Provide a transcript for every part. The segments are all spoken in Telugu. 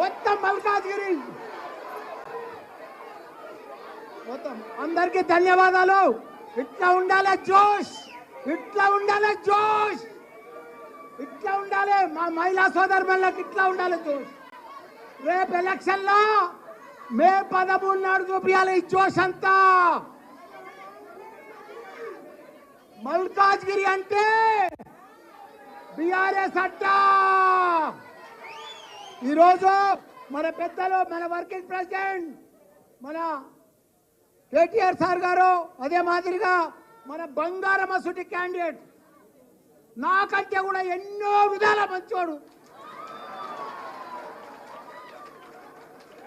మొత్తం మల్కాజ్గిరి మొత్తం అందరికీ ధన్యవాదాలు. ఇట్లా ఉండాలి జోష్, ఇట్లా ఉండాలి జోష్, ఇట్లా ఉండాలి. మా మహిళా సోదరులకు ఇట్లా ఉండాలి జోష్. రేపు ఎలక్షన్ లో మే 13 నాడు చూపించాలి ఈ జోష్ అంతా. మల్కాజ్గిరి అంటే బీఆర్ఎస్ అడ్డా. ఈరోజు మన పెద్దలు, మన వర్కింగ్ ప్రెసిడెంట్ మన కేటీఆర్ సార్ గారు, అదే మాదిరిగా మన బంగారమ్మ సుటి క్యాండిడేట్ నాకంటే కూడా ఎన్నో విధాల మంచోడు.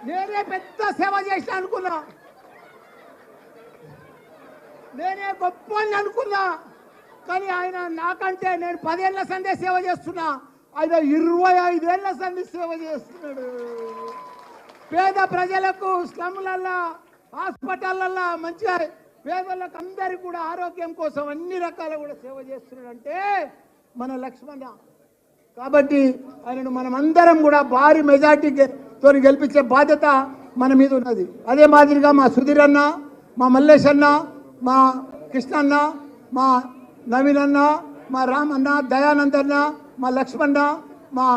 నేనే పెద్ద సేవ చేసిన అనుకున్నా, నేనే గొప్ప అనుకున్నా. కానీ ఆయన నాకంటే, నేను 10 ఏళ్ల సందే సేవ చేస్తున్నా, ఆయన 25 ఏళ్ల సంది సేవ చేస్తున్నాడు. పేద ప్రజలకు స్లమ్లల్లా, హాస్పిటళ్ళల్లో మంచిగా పేదలకు అందరికీ కూడా ఆరోగ్యం కోసం అన్ని రకాల కూడా సేవ చేస్తున్నాడంటే మన లక్ష్మణ. కాబట్టి ఆయనను మనం అందరం కూడా భారీ మెజార్టీతో గెలిపించే బాధ్యత మన మీద ఉన్నది. అదే మాదిరిగా మా సుధీర్ అన్న, మా మల్లేష్ అన్న, మా కృష్ణ అన్న, మా నవీన్ అన్న, మా రామ్ అన్న, దయానంద్ అన్న, మా లక్ష్మణ, మా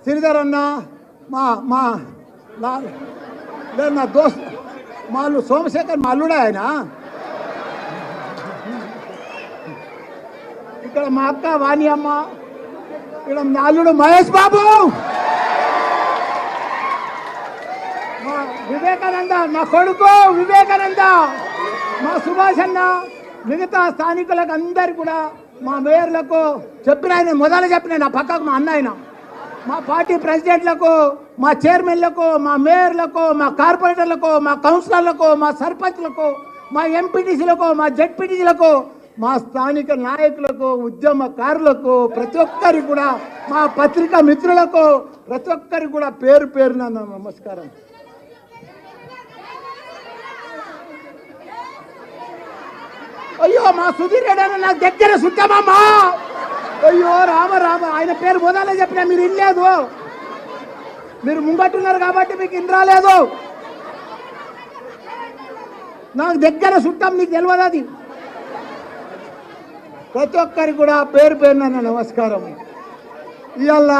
శ్రీధర్ అన్న, మా మా నా దోస్త్ మాలు సోమశేఖర్, మా అల్లుడే ఆయన. ఇక్కడ మా అక్క వాణి అమ్మ, ఇక్కడ నా అల్లుడు మహేష్ బాబు, మా వివేకానంద, నా కొడుకు వివేకానంద, మా సుభాష్ అన్న, మిగతా స్థానికులకు అందరు కూడా, మా మేయర్లకు చెప్పిన, ఆయన మొదలు చెప్పిన నా పక్కకు మా అన్న ఆయన, మా పార్టీ ప్రెసిడెంట్లకు, మా చైర్మన్లకు, మా మేయర్లకు, మా కార్పొరేటర్లకు, మా కౌన్సిలర్లకు, మా సర్పంచ్లకు, మా ఎంపీటీసీలకు, మా జెడ్పీటీసీలకు, మా స్థానిక నాయకులకు, ఉద్యమకారులకు, ప్రతి ఒక్కరికి కూడా, మా పత్రికా మిత్రులకు ప్రతి ఒక్కరికి కూడా పేరు పేరున నమస్కారం. అయ్యో మా సుధీర్ రెడ్డి అన్న నాకు దగ్గర సుట్టమమ్మా. అయ్యో రామ రామ, ఆయన పేరు మొదలే చెప్పినా మీరు ఇనలేదు. మీరు ముంగట్టున్నారు కాబట్టి మీకు ఇన్ రాలేదు. నాకు దగ్గర చుట్టం, నీకు తెలియదు అది. ప్రతి ఒక్కరికి కూడా పేరు పేరున నమస్కారం. ఇవాళ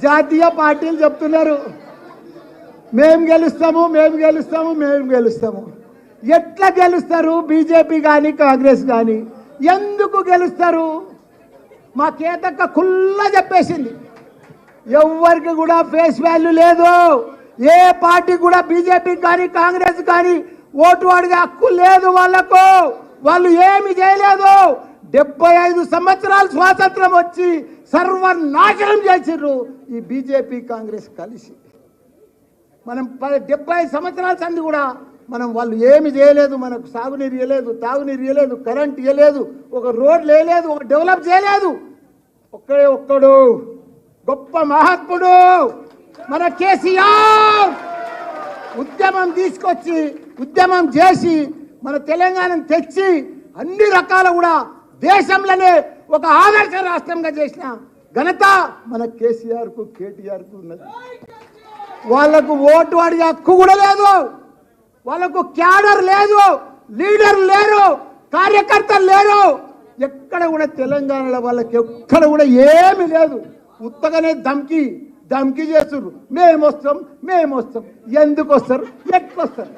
జాతీయ పార్టీలు చెప్తున్నారు మేము గెలుస్తాము, మేము గెలుస్తాము, మేము గెలుస్తాము. ఎట్లా గెలుస్తారు? బీజేపీ కానీ కాంగ్రెస్ కానీ ఎందుకు గెలుస్తారు? మా కేతక్క కుల్లా చెప్పేసింది, ఎవరికి కూడా ఫేస్ వాల్యూ లేదు. ఏ పార్టీ కూడా బీజేపీ కానీ కాంగ్రెస్ కానీ ఓటు అడిగే హక్కు లేదు వాళ్ళకు. వాళ్ళు ఏమి చేయలేదు. 75 సంవత్సరాలు స్వాతంత్రం వచ్చి సర్వనాశనం చేసిర్రు ఈ బీజేపీ కాంగ్రెస్ కలిసి. మనం 75 సంవత్సరాల సంది కూడా మనం వాళ్ళు ఏమి చేయలేదు. మనకు సాగునీరు ఇవ్వలేదు, తాగునీరు ఇవ్వలేదు, కరెంట్ ఇవ్వలేదు, ఒక రోడ్లు వేయలేదు, ఒక డెవలప్ చేయలేదు. ఒక్కడు గొప్ప మహాత్ముడు మన కేసీఆర్ ఉద్యమం తీసుకొచ్చి, ఉద్యమం చేసి మన తెలంగాణను తెచ్చి అన్ని రకాల కూడా దేశంలోనే ఒక ఆదర్శ రాష్ట్రంగా చేసిన ఘనత మన కేసీఆర్కు, కేటీఆర్కు ఉన్నది. వాళ్లకు ఓటు అడిగే హక్కు కూడా లేదు. వాళ్ళకు క్యాడర్ లేదు, లీడర్ లేరు, కార్యకర్తలు లేరు. ఎక్కడ కూడా తెలంగాణలో వాళ్ళకి ఎక్కడ కూడా ఏమి లేదు. ఉత్తగానే ధమ్కి చేస్తున్నారు. మేము వస్తాం. ఎందుకు వస్తారు? ఎట్లొస్తారు?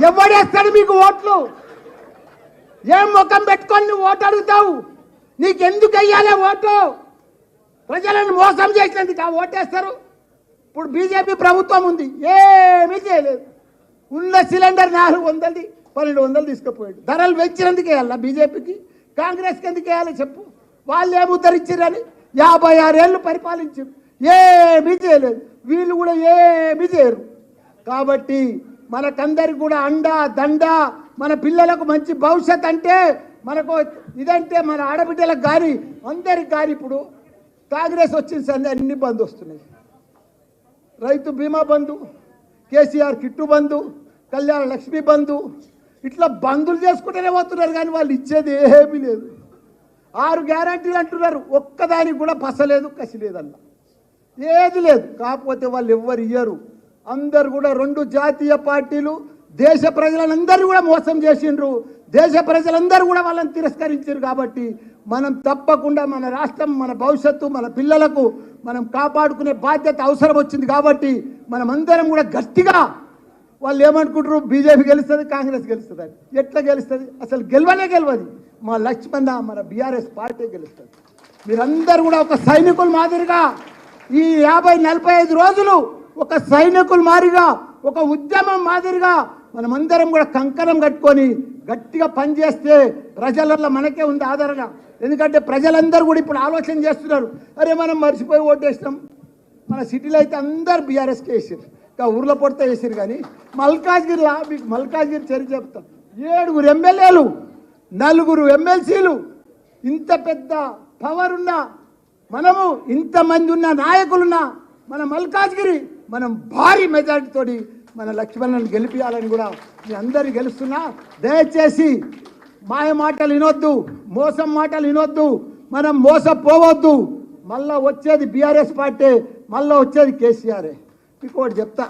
ఎవడేస్తాడు మీకు ఓట్లు? ఏం ముఖం పెట్టుకొని నువ్వు ఓటు అడుగుతావు? నీకెందుకు వెయ్యాలి ఓటు? ప్రజలను మోసం చేసినందుకు ఆ ఓటేస్తారు. ఇప్పుడు బీజేపీ ప్రభుత్వం ఉంది, ఏమీ చేయలేదు. ఉన్న సిలిండర్ 400, 1200 తీసుకుపోయాడు. ధరలు పెంచినందుకు వేయాలా బీజేపీకి? కాంగ్రెస్కి ఎందుకు వేయాలి చెప్పు? వాళ్ళు ఏమి ఉద్ధరించారని 56 ఏళ్ళు పరిపాలించారు, ఏమీ చేయలేదు. వీళ్ళు కూడా ఏమీ చేయరు. కాబట్టి మనకందరికి కూడా అండా దండ, మన పిల్లలకు మంచి భవిష్యత్ అంటే మనకు ఇదంటే మన ఆడబిడ్డలకు కానీ అందరికి కానీ ఇప్పుడు కాంగ్రెస్ వచ్చిన సంది అన్ని బంద్ వస్తున్నాయి. రైతు బీమా బంధు, కేసీఆర్ కిట్టు బంధు, కళ్యాణ లక్ష్మి బంధు, ఇట్లా బంధులు చేసుకుంటూనే పోతున్నారు. కానీ వాళ్ళు ఇచ్చేది ఏమీ లేదు. 6 గ్యారంటీలు అంటున్నారు, ఒక్కదానికి కూడా పసలేదు, కసి లేదన్న. ఏది లేదు. కాకపోతే వాళ్ళు ఎవ్వరు ఇయ్యరు. అందరు కూడా రెండు జాతీయ పార్టీలు దేశ ప్రజలందరూ కూడా మోసం చేసిండ్రు. దేశ ప్రజలందరూ కూడా వాళ్ళని తిరస్కరించారు. కాబట్టి మనం తప్పకుండా మన రాష్ట్రం, మన భవిష్యత్తు, మన పిల్లలకు మనం కాపాడుకునే బాధ్యత అవసరం వచ్చింది. కాబట్టి మనం అందరం కూడా గట్టిగా, వాళ్ళు ఏమనుకుంటారు బీజేపీ గెలుస్తుంది, కాంగ్రెస్ గెలుస్తుంది అని. ఎట్లా గెలుస్తుంది? అసలు గెలవదు. మా లక్ష్మణ, మన బీఆర్ఎస్ పార్టీ గెలుస్తుంది. మీరందరూ కూడా ఒక సైనికుల మాదిరిగా ఈ 50-45 రోజులు ఒక సైనికుల మాదిరిగా, ఒక ఉద్యమం మాదిరిగా మనమందరం కూడా కంకణం కట్టుకొని గట్టిగా పనిచేస్తే ప్రజలలో మనకే ఉంది ఆధారంగా. ఎందుకంటే ప్రజలందరూ కూడా ఇప్పుడు ఆలోచన చేస్తున్నారు, అరే మనం మర్చిపోయి ఓటేసినాం. మన సిటీలో అయితే అందరు బీఆర్ఎస్కి వేసారు, ఇంకా ఊర్లో పొడితే వేసారు. కానీ మల్కాజ్గిరిలా, మీకు మల్కాజ్గిరి చరిత్ర చెప్తాం. 7 ఎమ్మెల్యేలు, 4 ఎమ్మెల్సీలు, ఇంత పెద్ద పవర్ ఉన్న మనము, ఇంతమంది ఉన్న నాయకులున్నా మన మల్కాజ్గిరి మనం భారీ మెజారిటీతోటి మన లక్ష్మణ్ని గెలిపించాలని కూడా మీ అందరినీ గెలుస్తున్నా. దయచేసి మాయ మాటలు వినొద్దు, మోసం మాటలు వినొద్దు, మనం మోసపోవద్దు. మళ్ళా వచ్చేది బీఆర్ఎస్ పార్టీ, మళ్ళీ వచ్చేది కేసీఆరే. మీకు ఒకటి చెప్తా,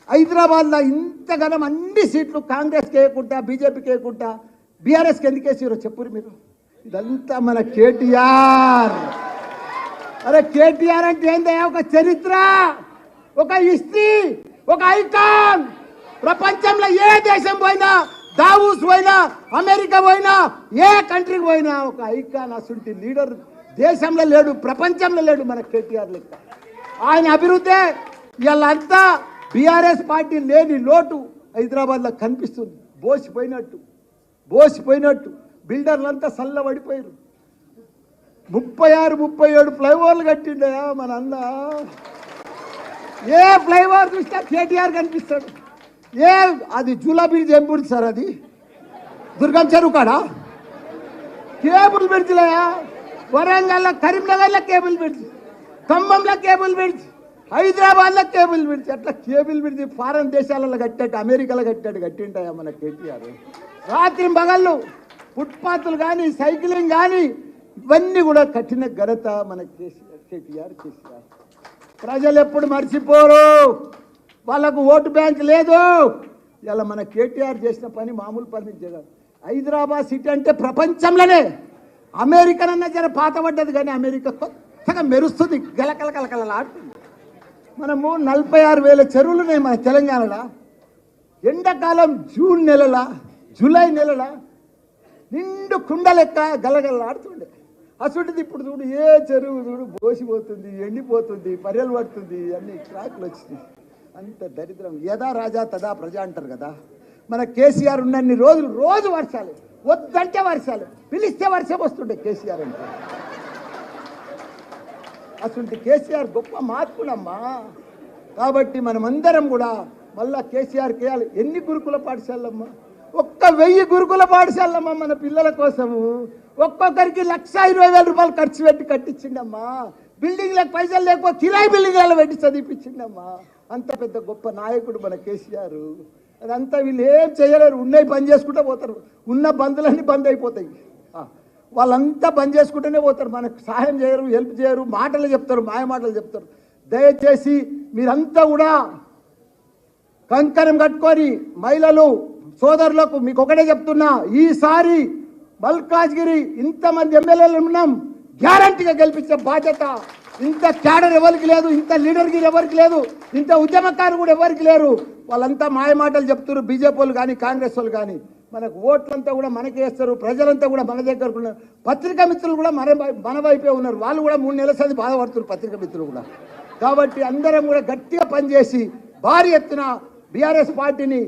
హైదరాబాద్లో ఇంతగానం అన్ని సీట్లు కాంగ్రెస్కి వేయకుండా, బీజేపీకి వేయకుండా బీఆర్ఎస్కి ఎందుకు వేసారో చెప్పురు మీరు. ఇదంతా మన కేటీఆర్. అరే కేటీఆర్ అంటే ఏందయ్యా? ఒక చరిత్ర, ఒక హిస్టరీ, ఒక ఐకాన్. ప్రపంచంలో ఏ దేశం పోయినా, దావూస్ పోయినా, అమెరికా పోయినా, ఏ కంట్రీకి పోయినా ఒక ఐకాన్. అసలు లీడర్ దేశంలో లేడు, ప్రపంచంలో లేడు మన కేటీఆర్ లెక్క. ఆయన అభివృద్ధి వీళ్ళంతా బీఆర్ఎస్ పార్టీ లేని లోటు హైదరాబాద్లో కనిపిస్తుంది. బోసిపోయినట్టు బిల్డర్లంతా చల్లబడిపోయారు. 36-37 ఫ్లైఓవర్లు కట్టిండయా మన అన్న. ఏ ఫ్లైఓవర్ చూస్తే కేటీఆర్ కనిపిస్తాడు. అది జూలా బ్రిడ్జ్, ఏం బ్రిడ్జ్ సార్ అది? దుర్గం చెరువు కాడా కేబుల్ బ్రిడ్జ్లయా. వరంగల్లో, కరీంనగర్లో కేబుల్ బ్రిడ్జ్, ఖమ్మంలో కేబుల్ బ్రిడ్జ్, హైదరాబాద్లో కేబుల్ బ్రిడ్జ్. అట్లా కేబుల్ బ్రిడ్జ్ ఫారెన్ దేశాలలో కట్టాడు, అమెరికాలో కట్టింటాయా మన కేటీఆర్. రాత్రి పగళ్ళు ఫుట్పాత్లు కానీ, సైక్లింగ్ కానీ ఇవన్నీ కూడా కట్టిన ఘనత మన కేటీఆర్. ప్రజలు ఎప్పుడు మర్చిపోరు, వాళ్ళకు ఓటు బ్యాంక్ లేదు. ఇలా మన కేటీఆర్ చేసిన పని మామూలు పని జగన్. హైదరాబాద్ సిటీ అంటే ప్రపంచంలోనే, అమెరికనన్నా జర పాతపడ్డది కానీ అమెరికా కొత్తగా మెరుస్తుంది, గలకలకలకలలాడుతుంది. మనము 46,000 చెరువులు ఉన్నాయి మన తెలంగాణలో. ఎండాకాలం జూన్ నెలల, జూలై నెలల నిండు కుండ లెక్క గలగలలాడుతుండే. అసలుది ఇప్పుడు చూడు, ఏ చెరువు చూడు బోసిపోతుంది, ఎండిపోతుంది, పర్యలు పడుతుంది, అన్ని క్రాకులు వచ్చినాయి. అంత దరిద్రం. యథా రాజా తదా ప్రజ అంటారు కదా. మన కేసీఆర్ ఉన్నన్ని రోజులు రోజు వర్షాలు, వద్దంటే వర్షాలు, పిలిస్తే వర్షం వస్తుండే కేసీఆర్ అంటే. అసలు కేసీఆర్ గొప్ప మార్పులమ్మా. కాబట్టి మనమందరం కూడా మళ్ళా కేసీఆర్కి వేయాలి. ఎన్ని గురుకుల పాఠశాలమ్మా? 1,000 గురుకుల పాఠశాలమ్మా మన పిల్లల కోసము. ఒక్కొక్కరికి 1,20,000 రూపాయలు ఖర్చు పెట్టి కట్టించిండమ్మా. బిల్డింగ్లకు పైసలు లేకపోతే కిరాయి బిల్డింగ్లలో పెట్టి చదివిపించిండమ్మా. అంత పెద్ద గొప్ప నాయకుడు మన కేసీఆర్. అదంతా వీళ్ళు ఏం చేయలేరు, ఉన్నాయి బంద్ చేసుకుంటూ పోతారు. ఉన్న బంధులన్నీ బంద్ అయిపోతాయి. వాళ్ళంతా బంద్ చేసుకుంటూనే పోతారు, మనకు సహాయం చేయరు, హెల్ప్ చేయరు, మాటలు చెప్తారు, మాయ మాటలు చెప్తారు. దయచేసి మీరంతా కూడా కంకణం కట్టుకొని, మహిళలు సోదరులకు మీకు ఒకటే చెప్తున్నా, ఈసారి మల్కాజ్గిరి ఇంతమంది ఎమ్మెల్యేలు ఉన్నాం, గ్యారంటీగా గెలిపించే బాధ్యత. ఇంత క్యాడర్ ఎవరికి లేదు, ఇంత లీడర్గిరి ఎవరికి లేదు, ఇంత ఉద్యమకారు కూడా ఎవరికి లేరు. వాళ్ళంతా మాయ మాటలు చెప్తారు, బీజేపీ వాళ్ళు కానీ, కాంగ్రెస్ వాళ్ళు కానీ. మనకు ఓట్లంతా కూడా మనకే వేస్తారు, ప్రజలంతా కూడా మన దగ్గరకు ఉన్నారు. పత్రికా మిత్రులు కూడా మన వైపే ఉన్నారు. వాళ్ళు కూడా 3 నెలల సంది బాధపడుతున్నారు, పత్రికా మిత్రులు కూడా. కాబట్టి అందరం కూడా గట్టిగా పనిచేసి భారీ ఎత్తున బీఆర్ఎస్ పార్టీని